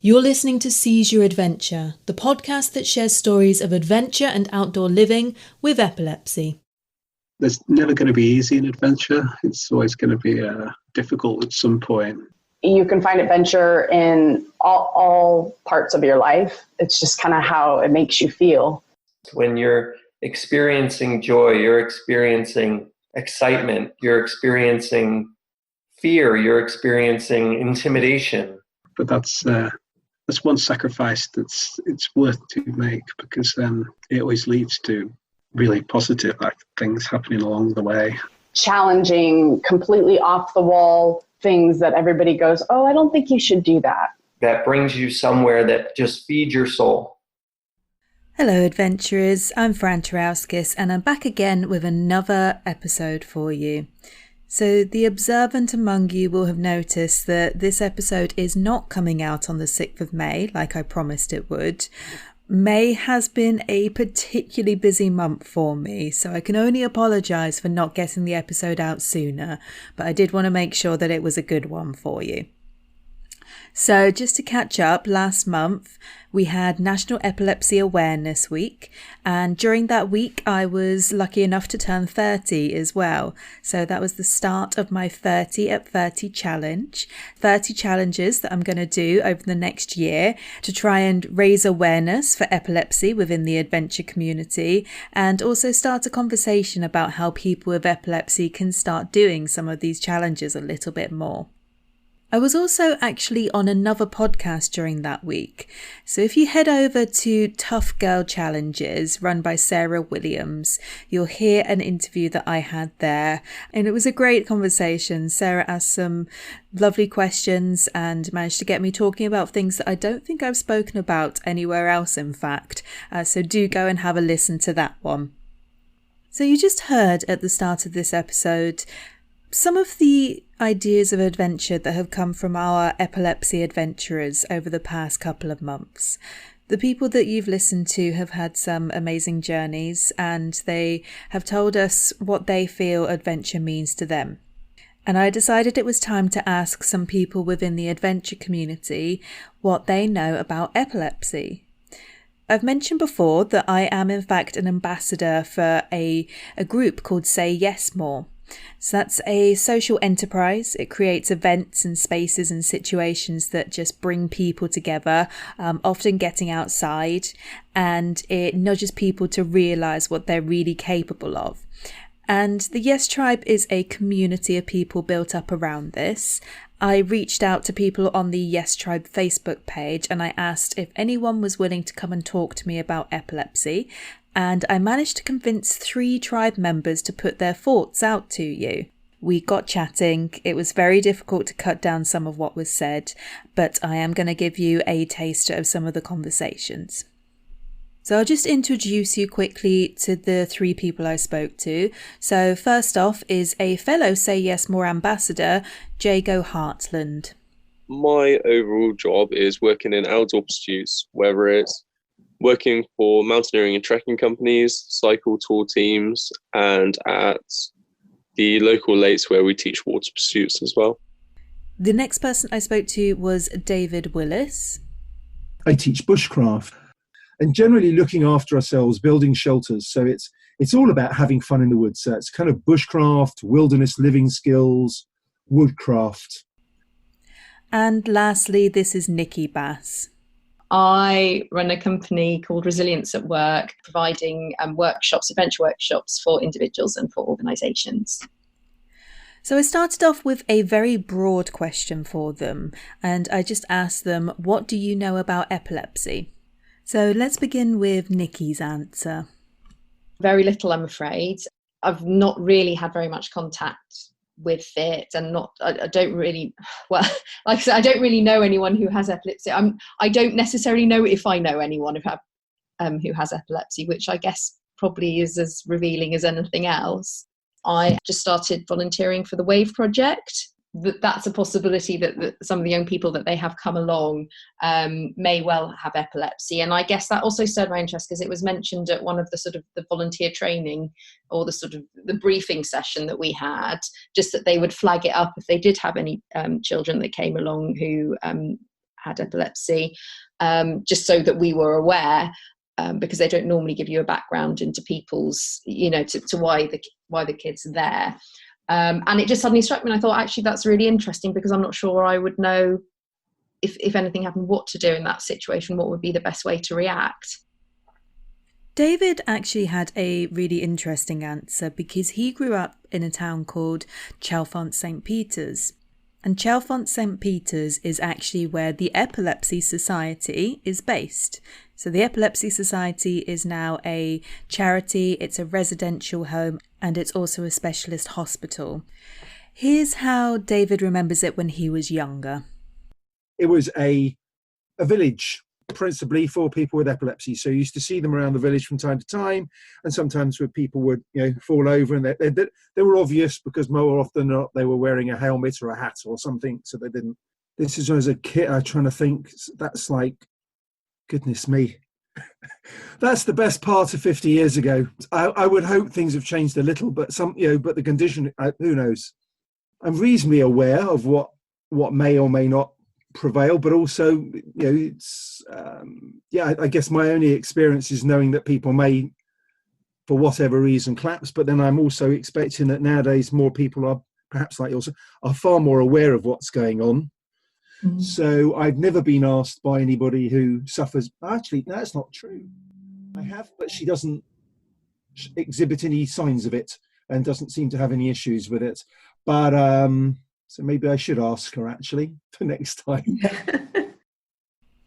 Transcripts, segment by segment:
You're listening to Seize Your Adventure, the podcast that shares stories of adventure and outdoor living with epilepsy. There's never going to be easy in adventure. It's always going to be difficult at some point. You can find adventure in all parts of your life. It's just kind of how it makes you feel. When you're experiencing joy, you're experiencing excitement, you're experiencing fear, you're experiencing intimidation. But that's one sacrifice it's worth to make, because it always leads to really positive things happening along the way. Challenging, completely off the wall things that everybody goes, oh, I don't think you should do that. That brings you somewhere that just feeds your soul. Hello adventurers, I'm Fran Tarauskis and I'm back again with another episode for you. So the observant among you will have noticed that this episode is not coming out on the 6th of May like I promised it would. May has been a particularly busy month for me, so I can only apologise for not getting the episode out sooner, but I did want to make sure that it was a good one for you. So just to catch up, last month we had National Epilepsy Awareness Week, and during that week I was lucky enough to turn 30 as well. So that was the start of my 30 at 30 challenge. 30 challenges that I'm going to do over the next year to try and raise awareness for epilepsy within the adventure community, and also start a conversation about how people with epilepsy can start doing some of these challenges a little bit more. I was also actually on another podcast during that week. So if you head over to Tough Girl Challenges run by Sarah Williams, you'll hear an interview that I had there. And it was a great conversation. Sarah asked some lovely questions and managed to get me talking about things that I don't think I've spoken about anywhere else, in fact. So do go and have a listen to that one. So you just heard at the start of this episode some of the ideas of adventure that have come from our epilepsy adventurers over the past couple of months. The people that you've listened to have had some amazing journeys, and they have told us what they feel adventure means to them. And I decided it was time to ask some people within the adventure community what they know about epilepsy. I've mentioned before that I am in fact an ambassador for a group called SayYesMore. So that's a social enterprise. It creates events and spaces and situations that just bring people together, often getting outside, and it nudges people to realise what they're really capable of. And the Yes Tribe is a community of people built up around this. I reached out to people on the Yes Tribe Facebook page and I asked if anyone was willing to come and talk to me about epilepsy. And I managed to convince 3 tribe members to put their thoughts out to you. We got chatting. It was very difficult to cut down some of what was said, but I am going to give you a taster of some of the conversations. So I'll just introduce you quickly to the 3 people I spoke to. So first off is a fellow SayYesMore ambassador, Jago Hartland. My overall job is working in outdoor pursuits, whether it's working for mountaineering and trekking companies, cycle tour teams, and at the local lakes where we teach water pursuits as well. The next person I spoke to was David Willis. I teach bushcraft and generally looking after ourselves, building shelters. So it's all about having fun in the woods. So it's kind of bushcraft, wilderness living skills, woodcraft. And lastly, this is Nikki Bass. I run a company called Resilience at Work, providing adventure workshops for individuals and for organisations. So I started off with a very broad question for them, and I just asked them, what do you know about epilepsy? So let's begin with Nikki's answer. Very little, I'm afraid. I've not really had very much contact with it, and I don't really, well, like I said, I don't really know anyone who has epilepsy. I don't necessarily know if I know anyone who has epilepsy, which I guess probably is as revealing as anything else. I just started volunteering for the WAVE project. That's a possibility that some of the young people that they have come along may well have epilepsy. And I guess that also stirred my interest because it was mentioned at one of the sort of the volunteer training or the sort of the briefing session that we had, just that they would flag it up if they did have any children that came along who had epilepsy, just so that we were aware, because they don't normally give you a background into people's, to why the kids are there. And it just suddenly struck me, and I thought, actually, that's really interesting, because I'm not sure I would know if anything happened, what to do in that situation, what would be the best way to react. David actually had a really interesting answer, because he grew up in a town called Chalfont St. Peter's. And Chalfont St. Peter's is actually where the Epilepsy Society is based. So the Epilepsy Society is now a charity, it's a residential home, and it's also a specialist hospital. Here's how David remembers it when he was younger. It was a village, principally for people with epilepsy. So you used to see them around the village from time to time, and sometimes where people would fall over, and they were obvious, because more often than not they were wearing a helmet or a hat or something, so they didn't. This is as a kid, I'm trying to think, that's like, goodness me, that's the best part of 50 years ago. I would hope things have changed a little, but but the condition, who knows. I'm reasonably aware of what may or may not prevail, but also it's I guess my only experience is knowing that people may, for whatever reason, collapse, but then I'm also expecting that nowadays more people are, perhaps like yours, are far more aware of what's going on. Mm-hmm. So I've never been asked by anybody who suffers, actually that's not true, I have, but she doesn't exhibit any signs of it and doesn't seem to have any issues with it, but so maybe I should ask her, actually, for next time.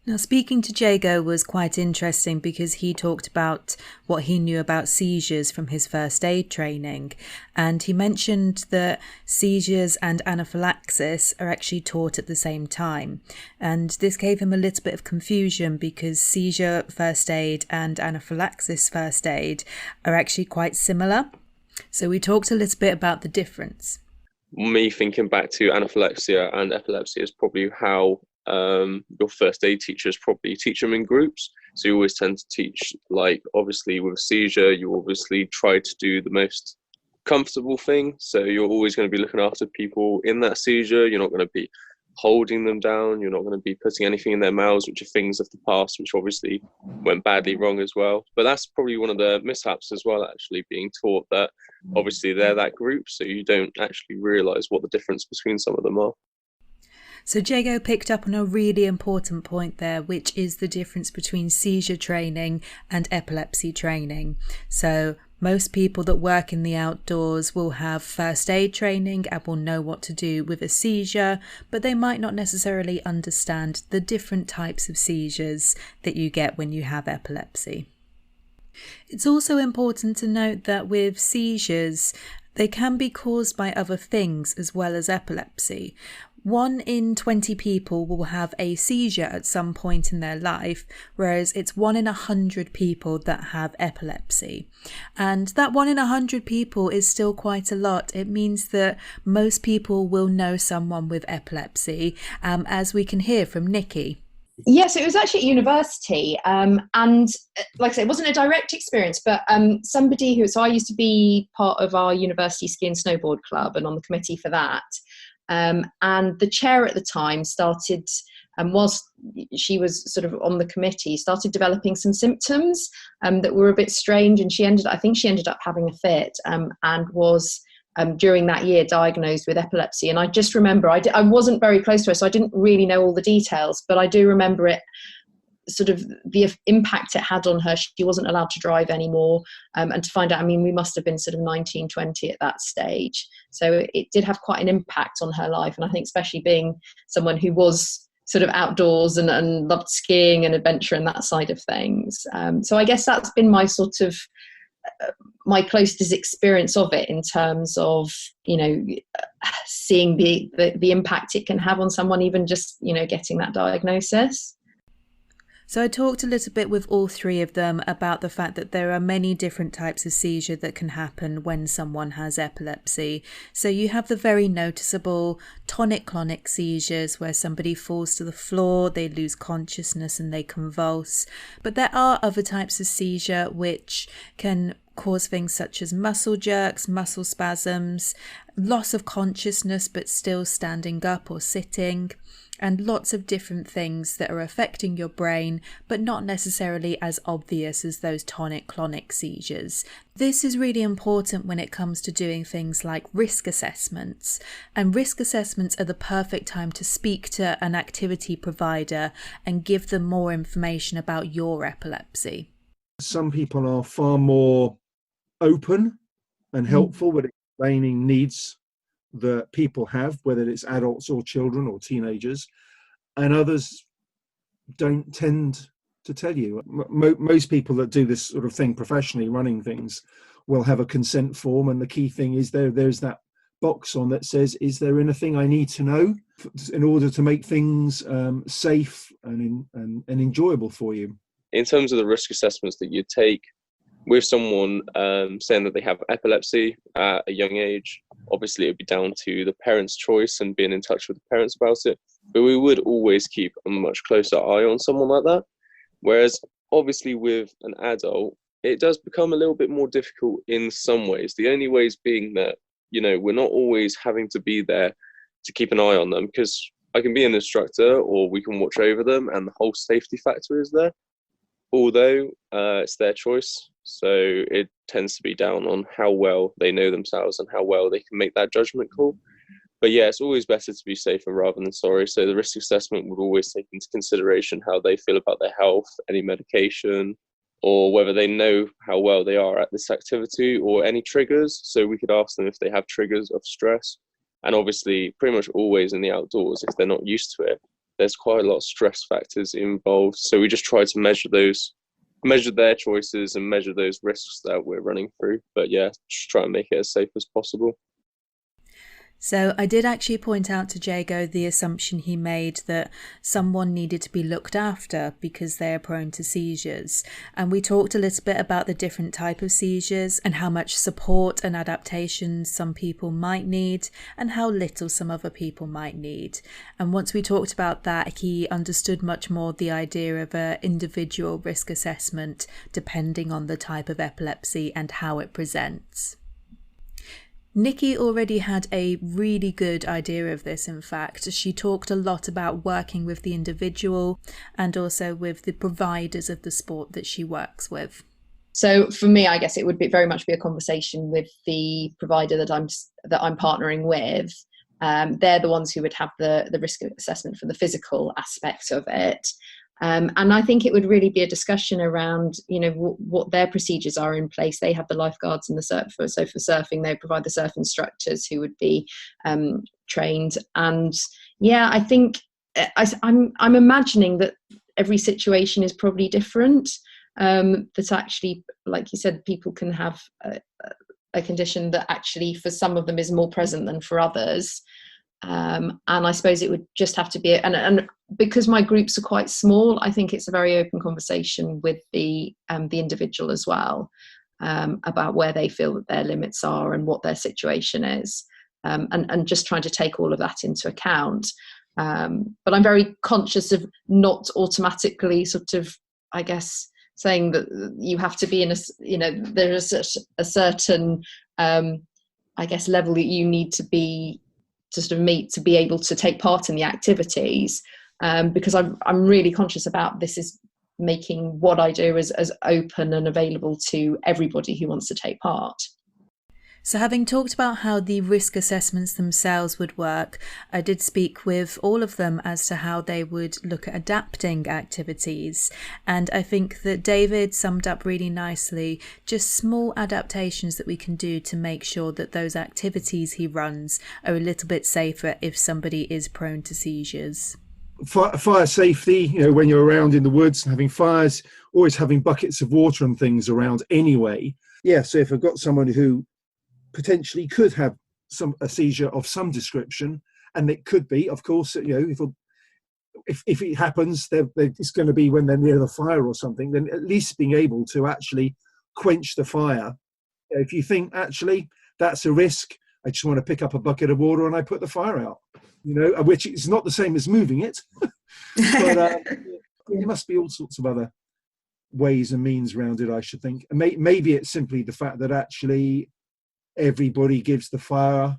Now, speaking to Jago was quite interesting, because he talked about what he knew about seizures from his first aid training. And he mentioned that seizures and anaphylaxis are actually taught at the same time. And this gave him a little bit of confusion, because seizure first aid and anaphylaxis first aid are actually quite similar. So we talked a little bit about the difference. Me thinking back to anaphylaxia and epilepsy is probably how your first aid teachers probably teach them in groups. So you always tend to teach, like, obviously with seizure, you obviously try to do the most comfortable thing. So you're always going to be looking after people in that seizure. You're not going to be holding them down. You're not going to be putting anything in their mouths, which are things of the past, which obviously went badly wrong as well. But that's probably one of the mishaps as well, actually, being taught that obviously they're that group, so you don't actually realise what the difference between some of them are. So Jago picked up on a really important point there, which is the difference between seizure training and epilepsy training. So most people that work in the outdoors will have first aid training and will know what to do with a seizure, but they might not necessarily understand the different types of seizures that you get when you have epilepsy. It's also important to note that with seizures, they can be caused by other things as well as epilepsy. 1 in 20 people will have a seizure at some point in their life, whereas it's 1 in 100 people that have epilepsy. And that 1 in 100 people is still quite a lot. It means that most people will know someone with epilepsy, as we can hear from Nikki. Yes, it was actually at university, and like I said, it wasn't a direct experience, but somebody so I used to be part of our university ski and snowboard club and on the committee for that. And the chair at the time started, whilst she was sort of on the committee, started developing some symptoms that were a bit strange, and I think she ended up having a fit, and was during that year diagnosed with epilepsy. And I just remember, I wasn't very close to her, so I didn't really know all the details, but I do remember it, sort of the impact it had on her. She wasn't allowed to drive anymore, and to find out, I mean, we must have been sort of 19, 20 at that stage, so it did have quite an impact on her life. And I think especially being someone who was sort of outdoors and loved skiing and adventure and that side of things, so I guess that's been my sort of my closest experience of it, in terms of seeing the impact it can have on someone, even just getting that diagnosis. So I talked a little bit with all three of them about the fact that there are many different types of seizure that can happen when someone has epilepsy. So you have the very noticeable tonic-clonic seizures where somebody falls to the floor, they lose consciousness and they convulse. But there are other types of seizure which can cause things such as muscle jerks, muscle spasms, loss of consciousness but still standing up or sitting, and lots of different things that are affecting your brain but not necessarily as obvious as those tonic-clonic seizures. This is really important when it comes to doing things like risk assessments, and risk assessments are the perfect time to speak to an activity provider and give them more information about your epilepsy. Some people are far more open and helpful with explaining needs that people have, whether it's adults or children or teenagers, and others don't tend to tell you. Most people that do this sort of thing professionally, running things, will have a consent form, and the key thing is there's that box on that says, is there anything I need to know in order to make things safe and enjoyable for you? In terms of the risk assessments that you take with someone saying that they have epilepsy at a young age, obviously it'd be down to the parents' choice and being in touch with the parents about it. But we would always keep a much closer eye on someone like that. Whereas obviously with an adult, it does become a little bit more difficult in some ways. The only ways being that, we're not always having to be there to keep an eye on them, because I can be an instructor or we can watch over them and the whole safety factor is there. Although it's their choice, so it tends to be down on how well they know themselves and how well they can make that judgment call. But yeah, it's always better to be safer rather than sorry. So the risk assessment would always take into consideration how they feel about their health, any medication, or whether they know how well they are at this activity or any triggers. So we could ask them if they have triggers of stress. And obviously, pretty much always in the outdoors, if they're not used to it, there's quite a lot of stress factors involved. So we just try to measure their choices and measure those risks that we're running through. But yeah, just try and make it as safe as possible. So I did actually point out to Jago the assumption he made that someone needed to be looked after because they are prone to seizures. And we talked a little bit about the different type of seizures and how much support and adaptation some people might need and how little some other people might need. And once we talked about that, he understood much more the idea of an individual risk assessment depending on the type of epilepsy and how it presents. Nikki already had a really good idea of this, in fact. She talked a lot about working with the individual and also with the providers of the sport that she works with. So for me, I guess it would very much be a conversation with the provider that I'm partnering with. They're the ones who would have the risk assessment for the physical aspect of it. And I think it would really be a discussion around, what their procedures are in place. They have the lifeguards and the surf. So for surfing, they provide the surf instructors who would be trained. And yeah, I think I'm imagining that every situation is probably different. That actually, like you said, people can have a condition that actually for some of them is more present than for others. And I suppose it would just have to be, and because my groups are quite small, I think it's a very open conversation with the individual as well, about where they feel that their limits are and what their situation is, and just trying to take all of that into account. But I'm very conscious of not automatically sort of, I guess, saying that you have to be in there is a certain, I guess, level that you need to be to sort of meet to be able to take part in the activities, because I'm really conscious about this is making what I do as open and available to everybody who wants to take part. So having talked about how the risk assessments themselves would work, I did speak with all of them as to how they would look at adapting activities. And I think that David summed up really nicely just small adaptations that we can do to make sure that those activities he runs are a little bit safer if somebody is prone to seizures. Fire safety, when you're around in the woods and having fires, always having buckets of water and things around anyway. Yeah, so if I've got someone who potentially could have a seizure of some description, and it could be, of course, if it happens, it's going to be when they're near the fire or something, then at least being able to actually quench the fire. If you think, actually, that's a risk, I just want to pick up a bucket of water and I put the fire out, which is not the same as moving it. But there must be all sorts of other ways and means around it, I should think. And maybe it's simply the fact that actually everybody gives the fire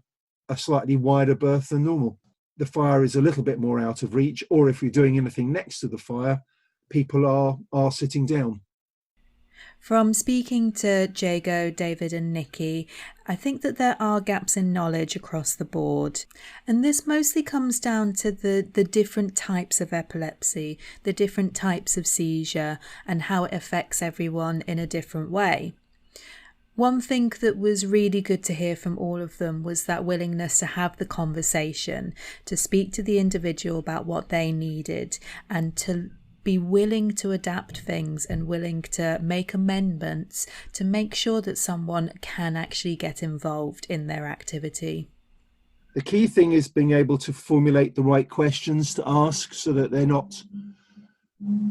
a slightly wider berth than normal. The fire is a little bit more out of reach, or if you're doing anything next to the fire, people are sitting down. From speaking to Jago, David and Nikki, I think that there are gaps in knowledge across the board. And this mostly comes down to the different types of epilepsy, the different types of seizure, and how it affects everyone in a different way. One thing that was really good to hear from all of them was that willingness to have the conversation, to speak to the individual about what they needed, and to be willing to adapt things and willing to make amendments to make sure that someone can actually get involved in their activity. The key thing is being able to formulate the right questions to ask so that they're not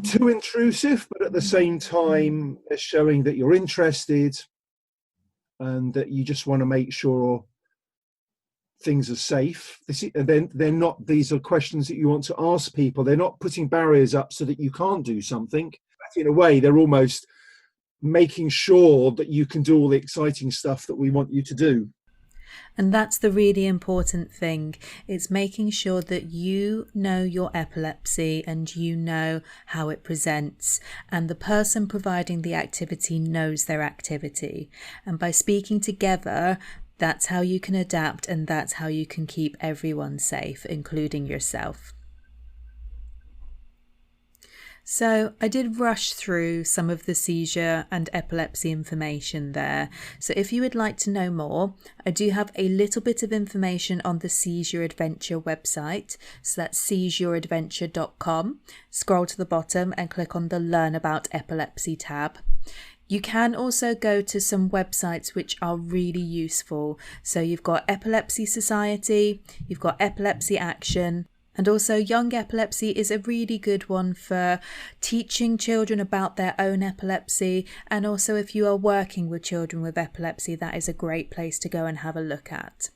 too intrusive, but at the same time they're showing that you're interested and that you just want to make sure things are safe. They're not, these are questions that you want to ask people. They're not putting barriers up so that you can't do something. In a way, they're almost making sure that you can do all the exciting stuff that we want you to do. And that's the really important thing. It's making sure that you know your epilepsy and you know how it presents, and the person providing the activity knows their activity. And by speaking together, that's how you can adapt, and that's how you can keep everyone safe, including yourself. So I did rush through some of the seizure and epilepsy information there. So if you would like to know more, I do have a little bit of information on the Seizure Adventure website. So that's SayYesMore.com. Scroll to the bottom and click on the Learn About Epilepsy tab. You can also go to some websites which are really useful. So you've got Epilepsy Society, you've got Epilepsy Action, and also Young Epilepsy is a really good one for teaching children about their own epilepsy. And also if you are working with children with epilepsy, that is a great place to go and have a look at.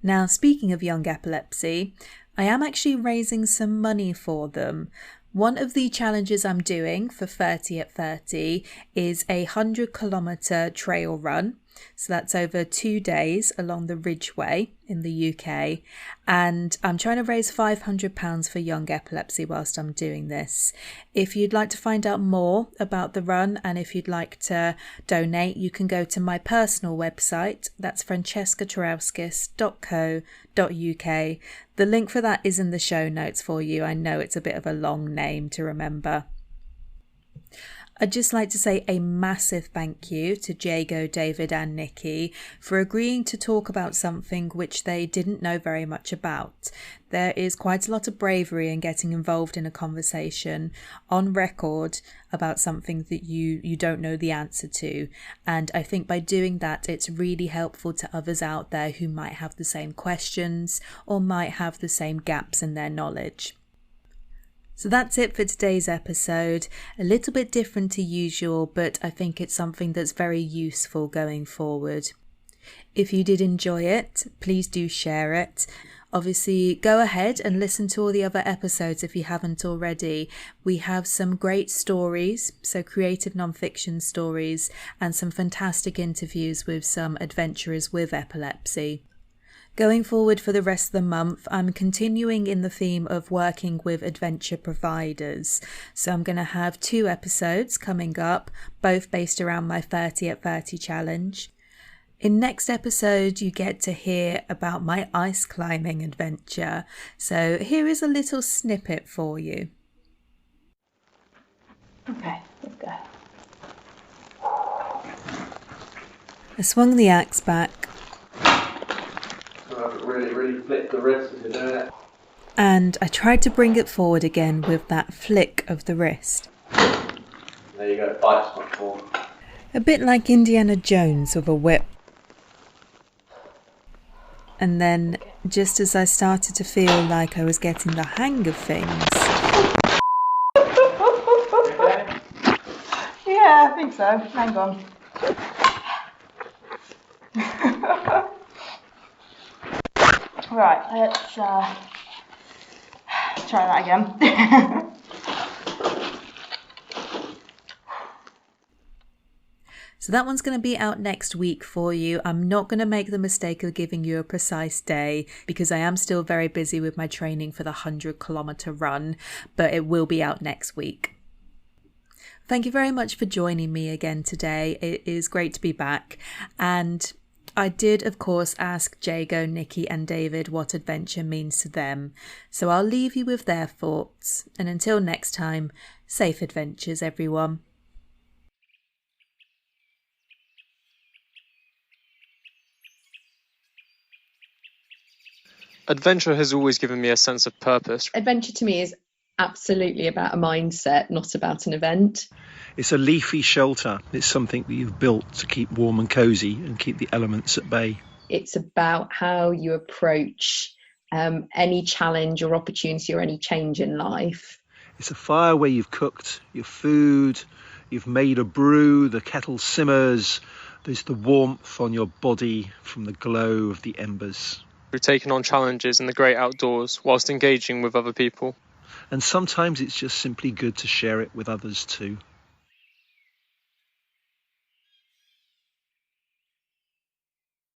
Now, speaking of Young Epilepsy, I am actually raising some money for them. One of the challenges I'm doing for 30 at 30 is a 100-kilometre trail run. So that's over 2 days along the Ridgeway in the UK. And I'm trying to raise £500 for Young Epilepsy whilst I'm doing this. If you'd like to find out more about the run and if you'd like to donate, you can go to my personal website. That's francescatorauskis.co.uk. The link for that is in the show notes for you. I know it's a bit of a long name to remember. I'd just like to say a massive thank you to Jago, David and Nikki for agreeing to talk about something which they didn't know very much about. There is quite a lot of bravery in getting involved in a conversation on record about something that you don't know the answer to. And I think by doing that, it's really helpful to others out there who might have the same questions or might have the same gaps in their knowledge. So that's it for today's episode. A little bit different to usual, but I think it's something that's very useful going forward. If you did enjoy it, please do share it. Obviously, go ahead and listen to all the other episodes if you haven't already. We have some great stories, so creative non-fiction stories, and some fantastic interviews with some adventurers with epilepsy. Going forward for the rest of the month, I'm continuing in the theme of working with adventure providers. So I'm going to have 2 episodes coming up, both based around my 30 at 30 challenge. In next episode, you get to hear about my ice climbing adventure. So here is a little snippet for you. Okay, let's go. I swung the axe back. Really flip the wrist as you're doing it. And I tried to bring it forward again with that flick of the wrist. There you go, it bites much more. A bit like Indiana Jones with a whip. And then, just as I started to feel like I was getting the hang of things... Okay? Yeah, I think so. Hang on. Right, let's try that again. So that one's going to be out next week for you. I'm not going to make the mistake of giving you a precise day because I am still very busy with my training for the 100-kilometer run, but it will be out next week. Thank you very much for joining me again today. It is great to be back. And I did, of course, ask Jago, Nikki and David what adventure means to them. So I'll leave you with their thoughts. And until next time, safe adventures, everyone. Adventure has always given me a sense of purpose. Adventure to me is absolutely about a mindset, not about an event. It's a leafy shelter. It's something that you've built to keep warm and cosy and keep the elements at bay. It's about how you approach any challenge or opportunity or any change in life. It's a fire where you've cooked your food, you've made a brew, the kettle simmers, there's the warmth on your body from the glow of the embers. We've taken on challenges in the great outdoors whilst engaging with other people. And sometimes it's just simply good to share it with others too.